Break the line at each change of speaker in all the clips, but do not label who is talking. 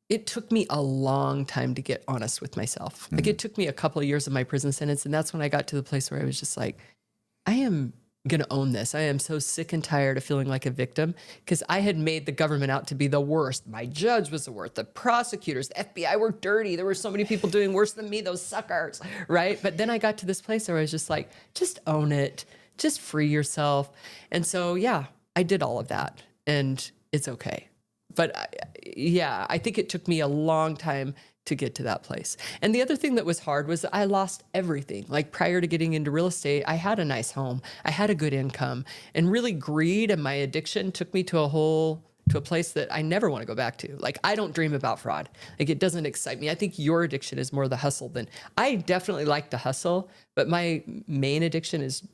It took me a long time to get honest with myself. Like it took me a couple of years of my prison sentence. And that's when I got to the place where I was just like, I am going to own this. I am so sick and tired of feeling like a victim because I had made the government out to be the worst. My judge was the worst. The prosecutors, the FBI were dirty. There were so many people doing worse than me, those suckers, right? But then I got to this place where I was just like, just own it. Just free yourself. And so, yeah, I did all of that and it's okay. But yeah, I think it took me a long time to get to that place. And the other thing that was hard was I lost everything. Like prior to getting into real estate, I had a nice home, I had a good income, and really greed and my addiction took me to a place that I never want to go back to. Like I don't dream about fraud. Like it doesn't excite me. I think your addiction is more the hustle than I definitely like the hustle, but my main addiction is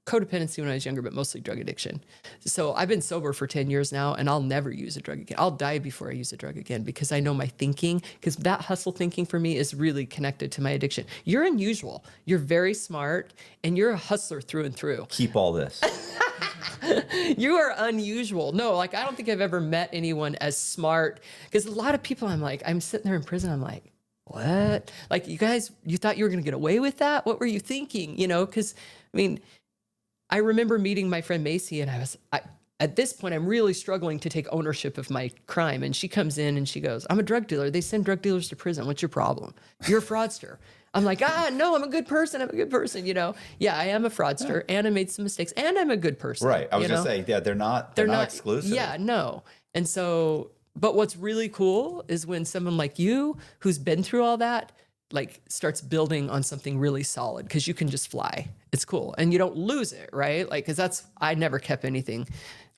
codependency when I was younger, but mostly drug addiction. So I've been sober for 10 years now and I'll never use a drug again. I'll die before I use a drug again because I know my thinking, because that hustle thinking for me is really connected to my addiction. You're unusual. You're very smart and you're a hustler through and through.
Keep all this.
You are unusual. No, like I don't think I've ever met anyone as smart because a lot of people I'm sitting there in prison. I'm like, what? Like you guys, you thought you were going to get away with that? What were you thinking? You know, because I mean, I remember meeting my friend Macy and at this point, I'm really struggling to take ownership of my crime. And she comes in and she goes, I'm a drug dealer. They send drug dealers to prison. What's your problem? You're a fraudster. I'm like, no, I'm a good person. I'm a good person. You know? Yeah, I am a fraudster and I made some mistakes and I'm a good person.
Right. I was going to say, yeah, they're not exclusive.
Yeah, no. And so, but what's really cool is when someone like you, who's been through all that, like starts building on something really solid because you can just fly. It's cool. And you don't lose it, right? Like, cause I never kept anything.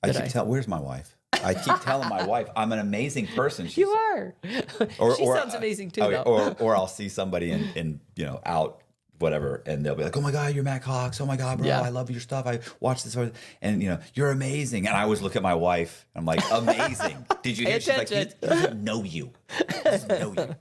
Where's my wife? I keep telling my wife, I'm an amazing person.
You are. She sounds amazing too, though.
Or I'll see somebody in out, whatever, and they'll be like, oh my God, you're Matt Cox. Oh my God, bro, yeah. I love your stuff. I watch this. And you're amazing. And I always look at my wife. I'm like, amazing. Did you hear? She's like, he doesn't know you. He doesn't know you.